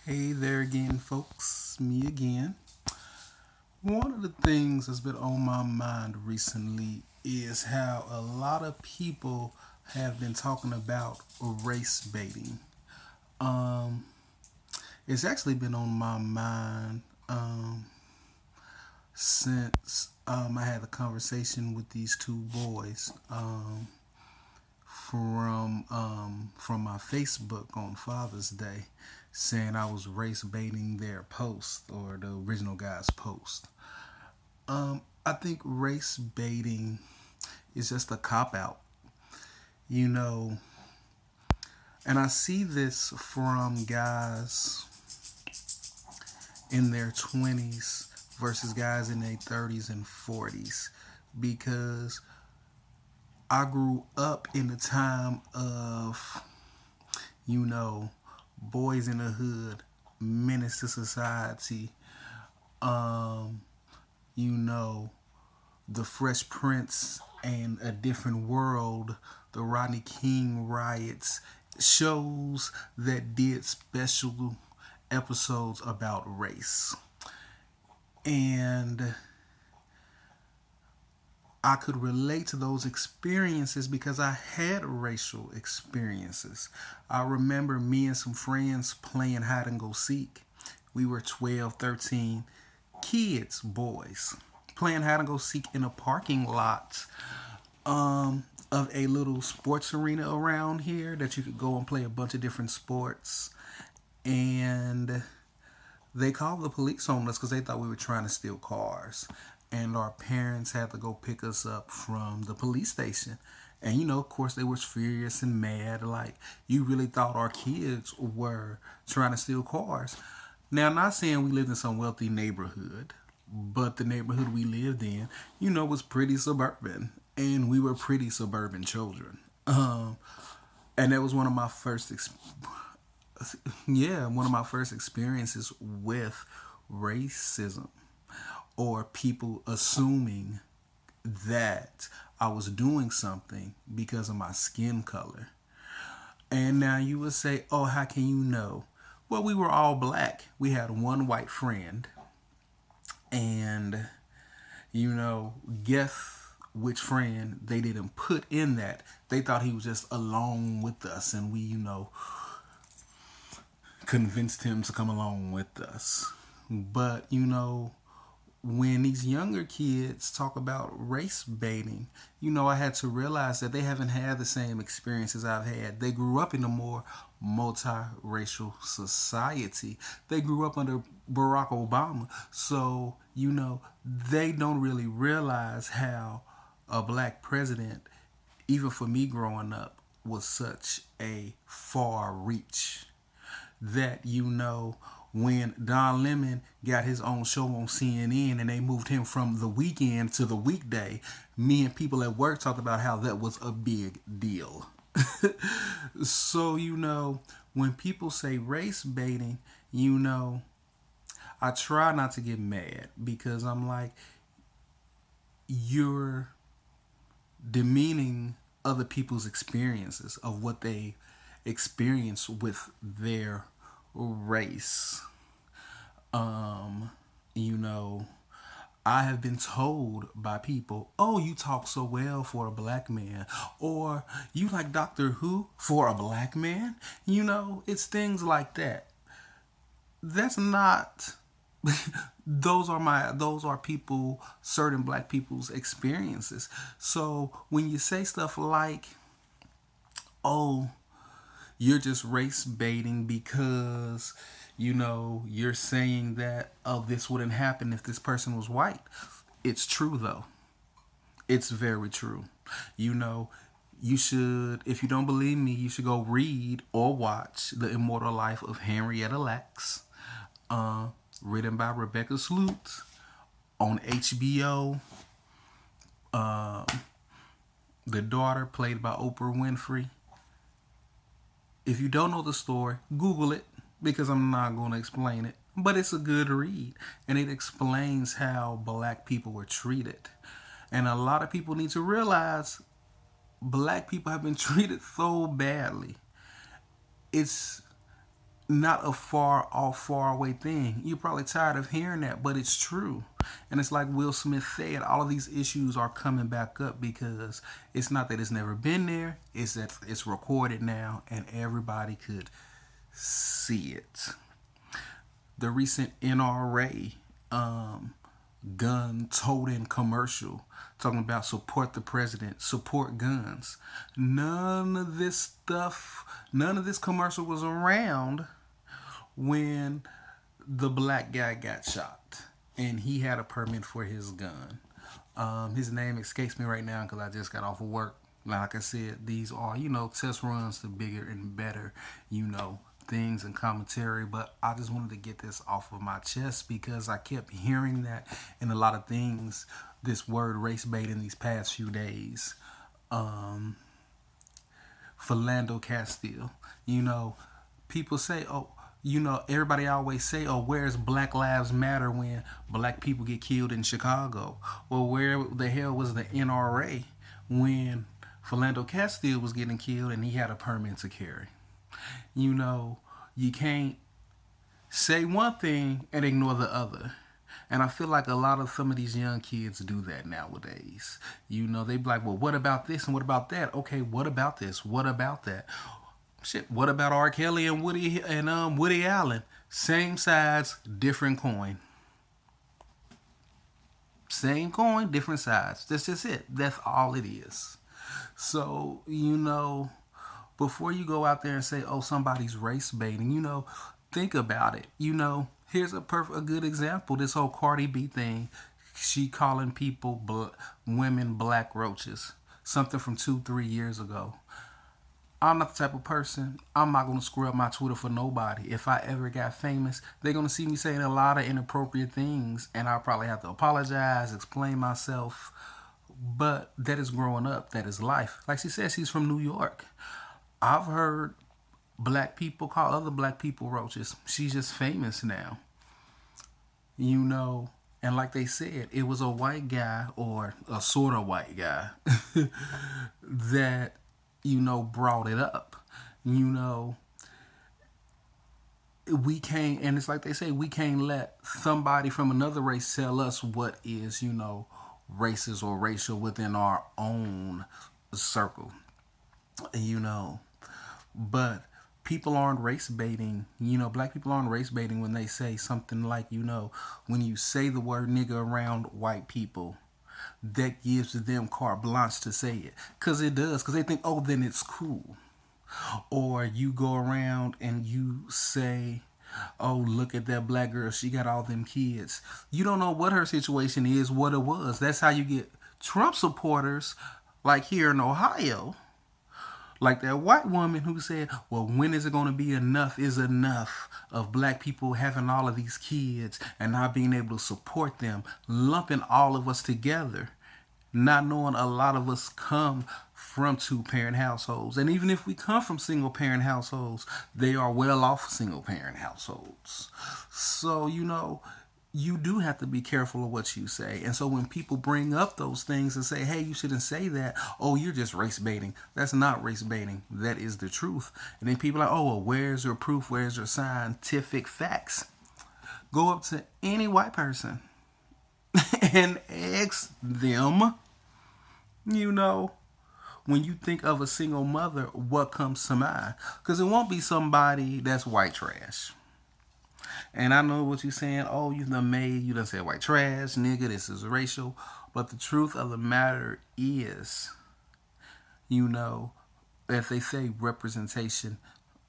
Hey there again, folks. Me again. One of the things that's been on my mind recently is how a lot of people have been talking about race baiting. Um, it's actually been on my mind since I had a conversation with these two boys from my Facebook on Father's Day, saying I was race baiting their post or the original guy's post. I think race baiting is just a cop out, you know, and I see this from guys in their 20s versus guys in their 30s and 40s because I grew up in the time of, you know, boys in the hood, menace to society, um, you know, the Fresh Prince and A Different World, the Rodney King riots, shows that did special episodes about race. And I could relate to those experiences because I had racial experiences. I remember me and some friends playing hide and go seek. We were 12, 13 kids, boys, playing hide and go seek in a parking lot of a little sports arena around here that you could go and play a bunch of different sports. And they called the police on us because they thought we were trying to steal cars. And our parents had to go pick us up from the police station. And you know, of course, they were furious and mad. Like, you really thought our kids were trying to steal cars. Now, I'm not saying we lived in some wealthy neighborhood, but the neighborhood we lived in, you know, was pretty suburban. And we were pretty suburban children. And that was one of my one of my first experiences with racism or people assuming that I was doing something because of my skin color. And now you would say, oh, how can you know? Well, we were all black. We had one white friend. And, you know, guess which friend they didn't put in that. They thought he was just along with us. And we, you know, convinced him to come along with us. But, you know, when these younger kids talk about race baiting, you know, I had to realize that they haven't had the same experiences I've had. They grew up in a more multiracial society. They grew up under Barack Obama. So, you know, they don't really realize how a black president, even for me growing up, was such a far reach that, you know, when Don Lemon got his own show on CNN and they moved him from the weekend to the weekday, me and people at work talked about how that was a big deal. So, you know, when people say race baiting, you know, I try not to get mad because I'm like, you're demeaning other people's experiences of what they experience with their race. Um, you know, I have been told by people, oh, you talk so well for a black man, or you like Doctor Who for a black man. You know, it's things like that. That's not. Those are people, certain black people's experiences. So when you say stuff like, oh, you're just race baiting because, you know, you're saying that, oh, this wouldn't happen if this person was white. It's true though. It's very true. You know, you should, if you don't believe me, you should go read or watch The Immortal Life of Henrietta Lacks, uh, written by Rebecca Sloot on HBO. uh, the daughter played by Oprah Winfrey. If you don't know the story, Google it because I'm not going to explain it. But it's a good read and it explains how black people were treated. And a lot of people need to realize black people have been treated so badly. It's not a far off, far away thing. You're probably tired of hearing that, but it's true. And it's like Will Smith said, all of these issues are coming back up because it's not that it's never been there, it's that it's recorded now and everybody could see it. The recent NRA gun toting commercial talking about support the president, support guns. None of this commercial was around when the black guy got shot and he had a permit for his gun. His name escapes me right now because I just got off of work. Like I said, these are, test runs to bigger and better, things and commentary, but I just wanted to get this off of my chest because I kept hearing that in a lot of things, this word race bait in these past few days. Philando Castile, people say, everybody always say, where's Black Lives Matter when black people get killed in Chicago? Well, where the hell was the NRA when Philando Castile was getting killed and he had a permit to carry? You can't say one thing and ignore the other. And I feel like a lot of some of these young kids do that nowadays. They be like, well, what about this and what about that? Okay, what about this? What about that? Shit, what about R. Kelly and Woody Allen? Same sides, different coin. Same coin, different sides. That's just it. That's all it is. So, before you go out there and say, somebody's race baiting, think about it. Here's a good example. This whole Cardi B thing. She calling people, women, black roaches. Something from 2-3 years ago. I'm not the type of person, I'm not going to screw up my Twitter for nobody. If I ever got famous, they're going to see me saying a lot of inappropriate things, and I'll probably have to apologize, explain myself. But that is growing up. That is life. Like she said, she's from New York. I've heard black people call other black people roaches. She's just famous now. And like they said, it was a white guy or a sort of white guy that, brought it up. We can't, and it's like they say, we can't let somebody from another race tell us what is, racist or racial within our own circle. But people aren't race baiting. Black people aren't race baiting when they say something like, when you say the word nigga around white people, that gives them carte blanche to say it. Because it does. Because they think, then it's cool. Or you go around and you say, look at that black girl. She got all them kids. You don't know what her situation is, what it was. That's how you get Trump supporters, like here in Ohio. Like that white woman who said, well, when is it going to be enough is enough of black people having all of these kids and not being able to support them, lumping all of us together, not knowing a lot of us come from 2-parent households. And even if we come from single-parent households, they are well off single-parent households. So, you do have to be careful of what you say. And so when people bring up those things and say, hey, you shouldn't say that. You're just race baiting. That's not race baiting. That is the truth. And then people are like, well, where's your proof? Where's your scientific facts? Go up to any white person and ask them, when you think of a single mother, what comes to mind? Because it won't be somebody that's white trash. And I know what you're saying. You done said white trash, nigga, this is racial. But the truth of the matter is, if they say representation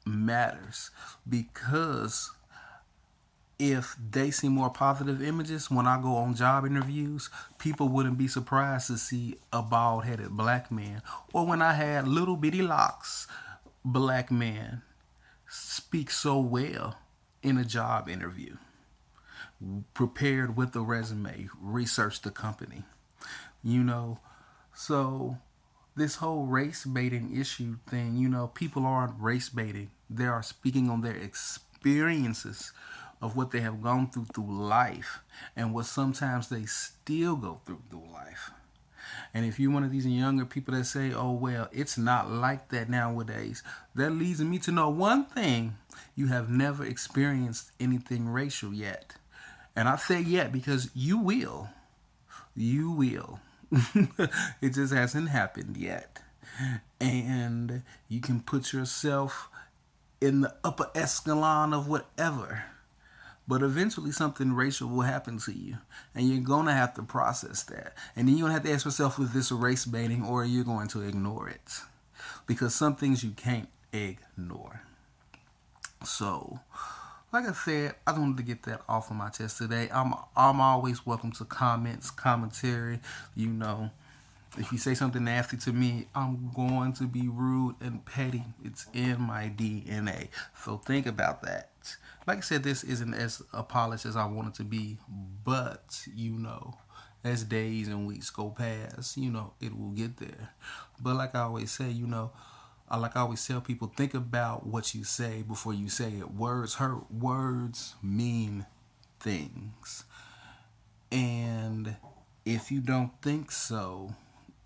matters. Because if they see more positive images when I go on job interviews, people wouldn't be surprised to see a bald-headed black man. Or when I had little bitty locks, black man speak so well in a job interview, prepared with the resume, research the company, so this whole race baiting issue thing, people aren't race baiting. They are speaking on their experiences of what they have gone through life and what sometimes they still go through life. And if you're one of these younger people that say, oh, well, it's not like that nowadays, that leads me to know one thing. You have never experienced anything racial yet. And I say yet because you will. You will. It just hasn't happened yet. And you can put yourself in the upper echelon of whatever. But eventually something racial will happen to you. And you're going to have to process that. And then you're going to have to ask yourself, is this race baiting, or you're going to ignore it? Because some things you can't ignore. So, like I said, I wanted to get that off of my chest today. I'm always welcome to comments, commentary. You know, if you say something nasty to me, I'm going to be rude and petty. It's in my DNA. So think about that. Like I said, this isn't as polished as I want it to be, but, you know, as days and weeks go past, you know, it will get there. But like I always say, you know, like I always tell people, think about what you say before you say it. Words hurt. Words mean things. And if you don't think so,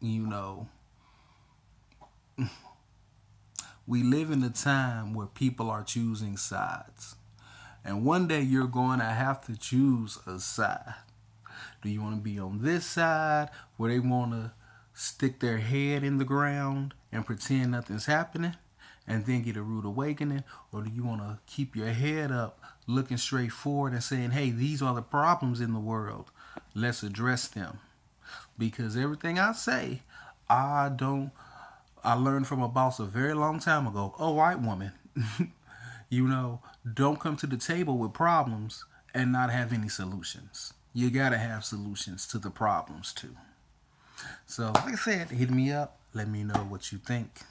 you know, we live in a time where people are choosing sides. And one day you're going to have to choose a side. Do you want to be on this side where they want to stick their head in the ground and pretend nothing's happening and then get a rude awakening? Or do you want to keep your head up, looking straight forward and saying, hey, these are the problems in the world. Let's address them. Because everything I say, I learned from a boss a very long time ago. Oh, white woman. You know, don't come to the table with problems and not have any solutions. You gotta have solutions to the problems too. So, like I said, hit me up. Let me know what you think.